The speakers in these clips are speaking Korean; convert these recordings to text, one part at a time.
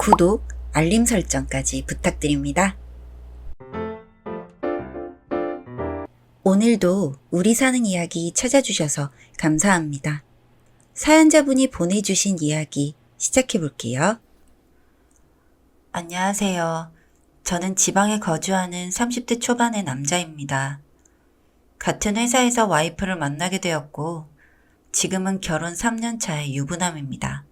구독, 알림 설정까지 부탁드립니다. 오늘도 우리 사는 이야기 찾아주셔서 감사합니다. 사연자분이 보내주신 이야기 시작해볼게요. 안녕하세요. 저는 지방에 거주하는 30대 초반의 남자입니다. 같은 회사에서 와이프를 만나게 되었고 지금은 결혼 3년 차의 유부남입니다.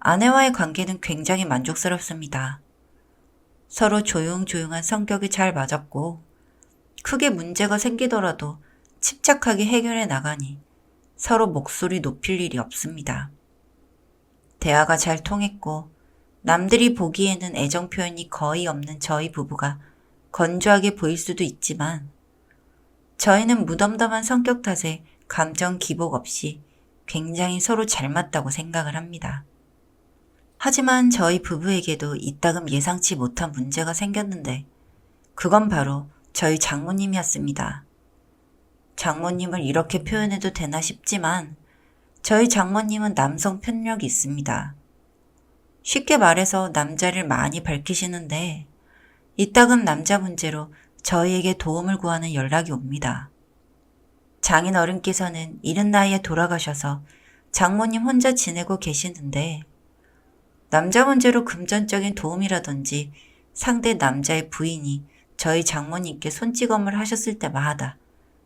아내와의 관계는 굉장히 만족스럽습니다. 서로 조용조용한 성격이 잘 맞았고 크게 문제가 생기더라도 침착하게 해결해 나가니 서로 목소리 높일 일이 없습니다. 대화가 잘 통했고 남들이 보기에는 애정 표현이 거의 없는 저희 부부가 건조하게 보일 수도 있지만 저희는 무덤덤한 성격 탓에 감정 기복 없이 굉장히 서로 잘 맞다고 생각을 합니다. 하지만 저희 부부에게도 이따금 예상치 못한 문제가 생겼는데 그건 바로 저희 장모님이었습니다. 장모님을 이렇게 표현해도 되나 싶지만 저희 장모님은 남성 편력이 있습니다. 쉽게 말해서 남자를 많이 밝히시는데 이따금 남자 문제로 저희에게 도움을 구하는 연락이 옵니다. 장인 어른께서는 이른 나이에 돌아가셔서 장모님 혼자 지내고 계시는데 남자 문제로 금전적인 도움이라든지 상대 남자의 부인이 저희 장모님께 손찌검을 하셨을 때마다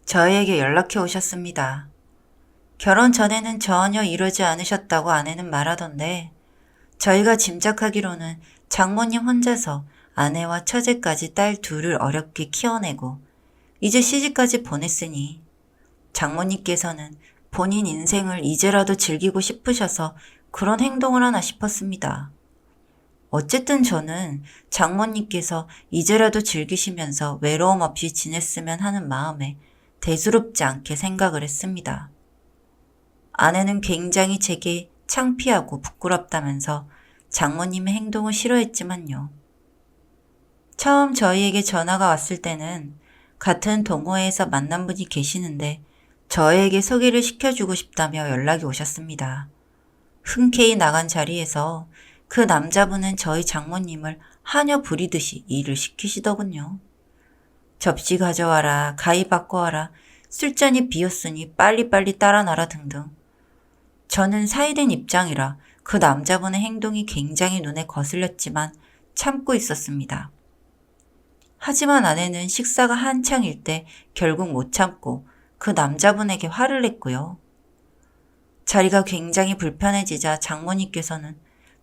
저희에게 연락해 오셨습니다. 결혼 전에는 전혀 이러지 않으셨다고 아내는 말하던데 저희가 짐작하기로는 장모님 혼자서 아내와 처제까지 딸 둘을 어렵게 키워내고 이제 시집까지 보냈으니 장모님께서는 본인 인생을 이제라도 즐기고 싶으셔서 그런 행동을 하나 싶었습니다. 어쨌든 저는 장모님께서 이제라도 즐기시면서 외로움 없이 지냈으면 하는 마음에 대수롭지 않게 생각을 했습니다. 아내는 굉장히 제게 창피하고 부끄럽다면서 장모님의 행동을 싫어했지만요. 처음 저희에게 전화가 왔을 때는 같은 동호회에서 만난 분이 계시는데 저에게 소개를 시켜주고 싶다며 연락이 오셨습니다. 흔쾌히 나간 자리에서 그 남자분은 저희 장모님을 하녀 부리듯이 일을 시키시더군요. 접시 가져와라, 가위 바꿔와라, 술잔이 비었으니 빨리빨리 따라 놔라 등등. 저는 사이된 입장이라 그 남자분의 행동이 굉장히 눈에 거슬렸지만 참고 있었습니다. 하지만 아내는 식사가 한창일 때 결국 못 참고 그 남자분에게 화를 냈고요. 자리가 굉장히 불편해지자 장모님께서는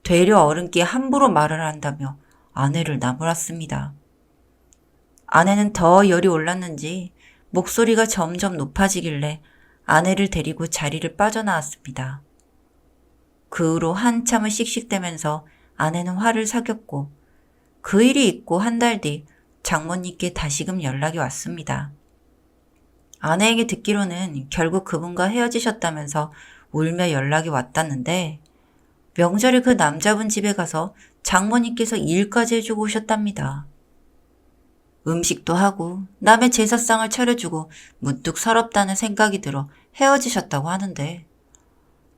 되려 어른께 함부로 말을 한다며 아내를 나무랐습니다. 아내는 더 열이 올랐는지 목소리가 점점 높아지길래 아내를 데리고 자리를 빠져나왔습니다. 그 후로 한참을 씩씩대면서 아내는 화를 사겼고 그 일이 있고 한 달 뒤 장모님께 다시금 연락이 왔습니다. 아내에게 듣기로는 결국 그분과 헤어지셨다면서 울며 연락이 왔다는데 명절에 그 남자분 집에 가서 장모님께서 일까지 해주고 오셨답니다. 음식도 하고 남의 제사상을 차려주고 문득 서럽다는 생각이 들어 헤어지셨다고 하는데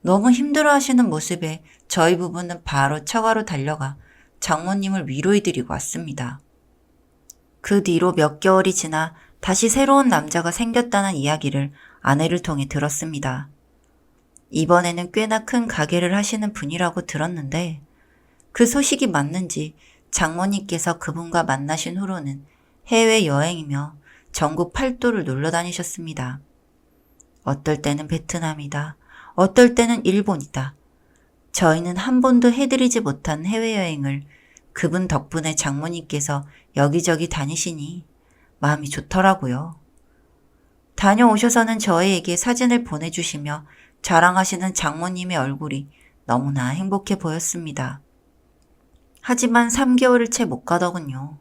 너무 힘들어하시는 모습에 저희 부부는 바로 처가로 달려가 장모님을 위로해드리고 왔습니다. 그 뒤로 몇 개월이 지나 다시 새로운 남자가 생겼다는 이야기를 아내를 통해 들었습니다. 이번에는 꽤나 큰 가게를 하시는 분이라고 들었는데 그 소식이 맞는지 장모님께서 그분과 만나신 후로는 해외여행이며 전국 팔도를 놀러 다니셨습니다. 어떨 때는 베트남이다. 어떨 때는 일본이다. 저희는 한 번도 해드리지 못한 해외여행을 그분 덕분에 장모님께서 여기저기 다니시니 마음이 좋더라고요. 다녀오셔서는 저희에게 사진을 보내주시며 자랑하시는 장모님의 얼굴이 너무나 행복해 보였습니다. 하지만 3개월을 채 못 가더군요.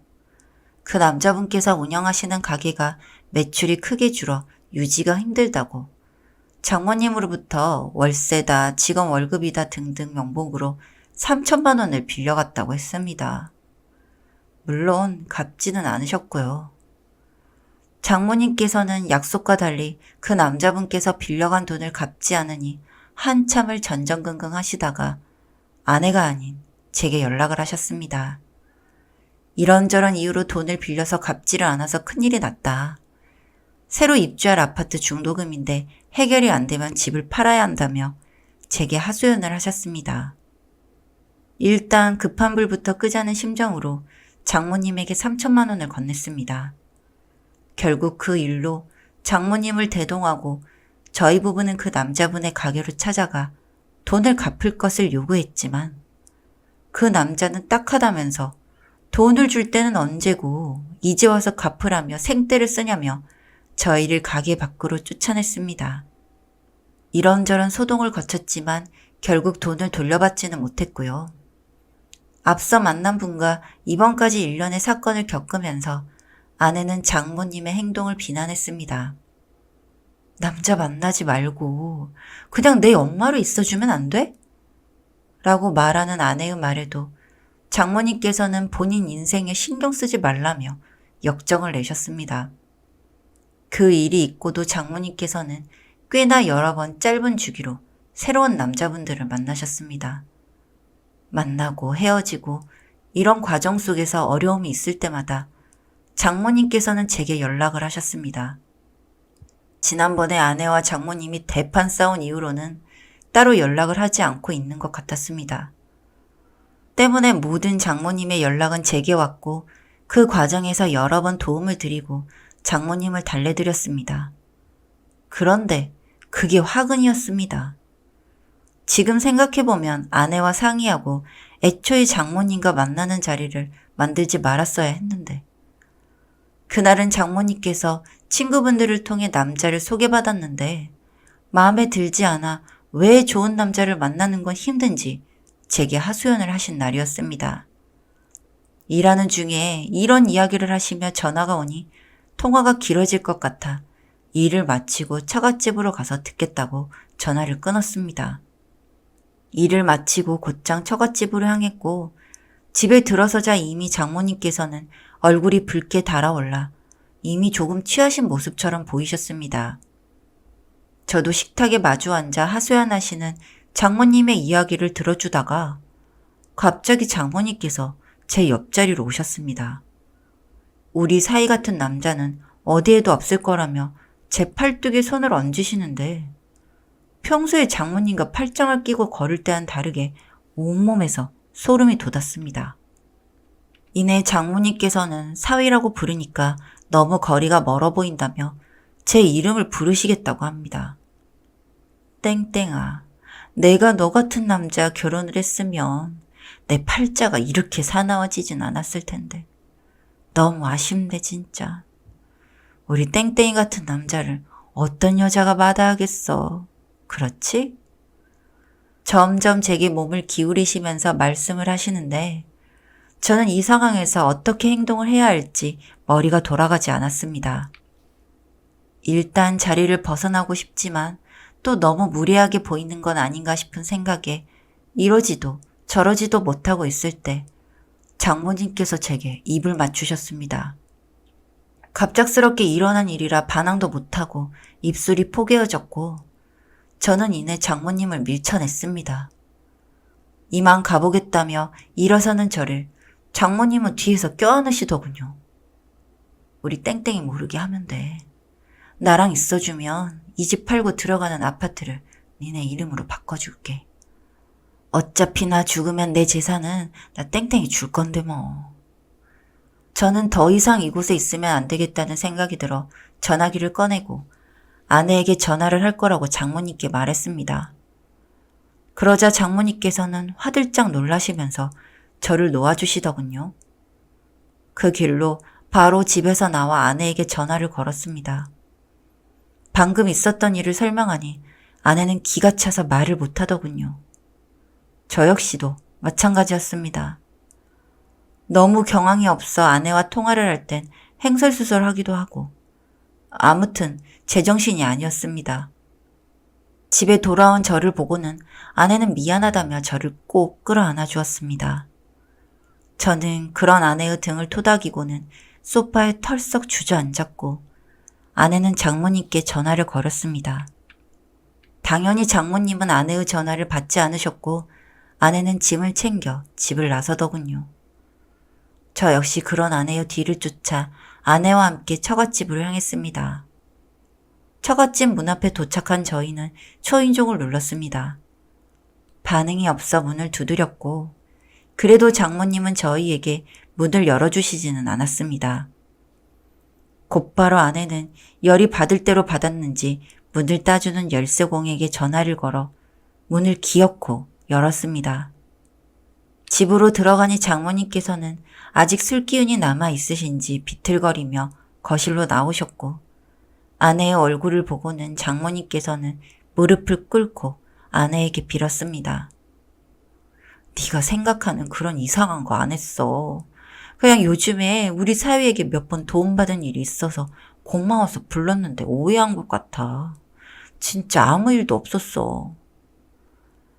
그 남자분께서 운영하시는 가게가 매출이 크게 줄어 유지가 힘들다고 장모님으로부터 월세다, 직원 월급이다 등등 명목으로 3천만 원을 빌려갔다고 했습니다. 물론 갚지는 않으셨고요. 장모님께서는 약속과 달리 그 남자분께서 빌려간 돈을 갚지 않으니 한참을 전전긍긍 하시다가 아내가 아닌 제게 연락을 하셨습니다. 이런저런 이유로 돈을 빌려서 갚지를 않아서 큰일이 났다. 새로 입주할 아파트 중도금인데 해결이 안 되면 집을 팔아야 한다며 제게 하소연을 하셨습니다. 일단 급한 불부터 끄자는 심정으로 장모님에게 3천만 원을 건넸습니다. 결국 그 일로 장모님을 대동하고 저희 부부는 그 남자분의 가게로 찾아가 돈을 갚을 것을 요구했지만 그 남자는 딱하다면서 돈을 줄 때는 언제고 이제 와서 갚으라며 생떼를 쓰냐며 저희를 가게 밖으로 쫓아냈습니다. 이런저런 소동을 거쳤지만 결국 돈을 돌려받지는 못했고요. 앞서 만난 분과 이번까지 일련의 사건을 겪으면서 아내는 장모님의 행동을 비난했습니다. 남자 만나지 말고 그냥 내 엄마로 있어주면 안 돼? 라고 말하는 아내의 말에도 장모님께서는 본인 인생에 신경 쓰지 말라며 역정을 내셨습니다. 그 일이 있고도 장모님께서는 꽤나 여러 번 짧은 주기로 새로운 남자분들을 만나셨습니다. 만나고 헤어지고 이런 과정 속에서 어려움이 있을 때마다 장모님께서는 제게 연락을 하셨습니다. 지난번에 아내와 장모님이 대판 싸운 이후로는 따로 연락을 하지 않고 있는 것 같았습니다. 때문에 모든 장모님의 연락은 제게 왔고 그 과정에서 여러 번 도움을 드리고 장모님을 달래드렸습니다. 그런데 그게 화근이었습니다. 지금 생각해보면 아내와 상의하고 애초에 장모님과 만나는 자리를 만들지 말았어야 했는데 그날은 장모님께서 친구분들을 통해 남자를 소개받았는데 마음에 들지 않아 왜 좋은 남자를 만나는 건 힘든지 제게 하소연을 하신 날이었습니다. 일하는 중에 이런 이야기를 하시며 전화가 오니 통화가 길어질 것 같아 일을 마치고 처갓집으로 가서 듣겠다고 전화를 끊었습니다. 일을 마치고 곧장 처갓집으로 향했고 집에 들어서자 이미 장모님께서는 얼굴이 붉게 달아올라 이미 조금 취하신 모습처럼 보이셨습니다. 저도 식탁에 마주 앉아 하소연하시는 장모님의 이야기를 들어주다가 갑자기 장모님께서 제 옆자리로 오셨습니다. 우리 사이 같은 남자는 어디에도 없을 거라며 제 팔뚝에 손을 얹으시는데 평소에 장모님과 팔짱을 끼고 걸을 때와는 다르게 온몸에서 소름이 돋았습니다. 이내 장모님께서는 사위라고 부르니까 너무 거리가 멀어 보인다며 제 이름을 부르시겠다고 합니다. 땡땡아, 내가 너 같은 남자 결혼을 했으면 내 팔자가 이렇게 사나워지진 않았을 텐데 너무 아쉽네 진짜. 우리 땡땡이 같은 남자를 어떤 여자가 마다하겠어. 그렇지? 점점 제게 몸을 기울이시면서 말씀을 하시는데 저는 이 상황에서 어떻게 행동을 해야 할지 머리가 돌아가지 않았습니다. 일단 자리를 벗어나고 싶지만 또 너무 무례하게 보이는 건 아닌가 싶은 생각에 이러지도 저러지도 못하고 있을 때 장모님께서 제게 입을 맞추셨습니다. 갑작스럽게 일어난 일이라 반항도 못하고 입술이 포개어졌고 저는 이내 장모님을 밀쳐냈습니다. 이만 가보겠다며 일어서는 저를 장모님은 뒤에서 껴안으시더군요. 우리 땡땡이 모르게 하면 돼. 나랑 있어주면 이 집 팔고 들어가는 아파트를 니네 이름으로 바꿔줄게. 어차피 나 죽으면 내 재산은 나 땡땡이 줄 건데 뭐. 저는 더 이상 이곳에 있으면 안 되겠다는 생각이 들어 전화기를 꺼내고 아내에게 전화를 할 거라고 장모님께 말했습니다. 그러자 장모님께서는 화들짝 놀라시면서 저를 놓아주시더군요. 그 길로 바로 집에서 나와 아내에게 전화를 걸었습니다. 방금 있었던 일을 설명하니 아내는 기가 차서 말을 못하더군요. 저 역시도 마찬가지였습니다. 너무 경황이 없어 아내와 통화를 할 땐 횡설수설하기도 하고 아무튼 제정신이 아니었습니다. 집에 돌아온 저를 보고는 아내는 미안하다며 저를 꼭 끌어안아 주었습니다. 저는 그런 아내의 등을 토닥이고는 소파에 털썩 주저앉았고 아내는 장모님께 전화를 걸었습니다. 당연히 장모님은 아내의 전화를 받지 않으셨고 아내는 짐을 챙겨 집을 나서더군요. 저 역시 그런 아내의 뒤를 쫓아 아내와 함께 처갓집으로 향했습니다. 처갓집 문 앞에 도착한 저희는 초인종을 눌렀습니다. 반응이 없어 문을 두드렸고 그래도 장모님은 저희에게 문을 열어주시지는 않았습니다. 곧바로 아내는 열이 받을 대로 받았는지 문을 따주는 열쇠공에게 전화를 걸어 문을 기어코 열었습니다. 집으로 들어가니 장모님께서는 아직 술 기운이 남아 있으신지 비틀거리며 거실로 나오셨고 아내의 얼굴을 보고는 장모님께서는 무릎을 꿇고 아내에게 빌었습니다. 네가 생각하는 그런 이상한 거 안 했어. 그냥 요즘에 우리 사위에게 몇 번 도움받은 일이 있어서 고마워서 불렀는데 오해한 것 같아. 진짜 아무 일도 없었어.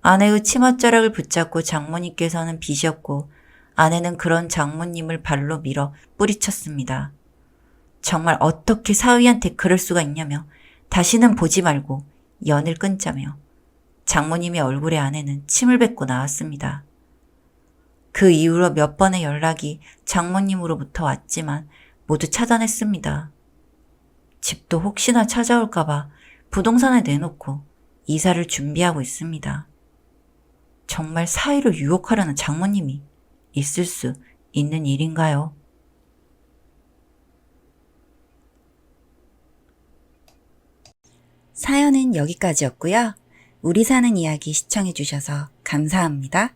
아내의 치맛자락을 붙잡고 장모님께서는 비셨고 아내는 그런 장모님을 발로 밀어 뿌리쳤습니다. 정말 어떻게 사위한테 그럴 수가 있냐며 다시는 보지 말고 연을 끊자며 장모님의 얼굴에 아내는 침을 뱉고 나왔습니다. 그 이후로 몇 번의 연락이 장모님으로부터 왔지만 모두 차단했습니다. 집도 혹시나 찾아올까봐 부동산에 내놓고 이사를 준비하고 있습니다. 정말 사위를 유혹하려는 장모님이 있을 수 있는 일인가요? 사연은 여기까지였고요. 우리 사는 이야기 시청해주셔서 감사합니다.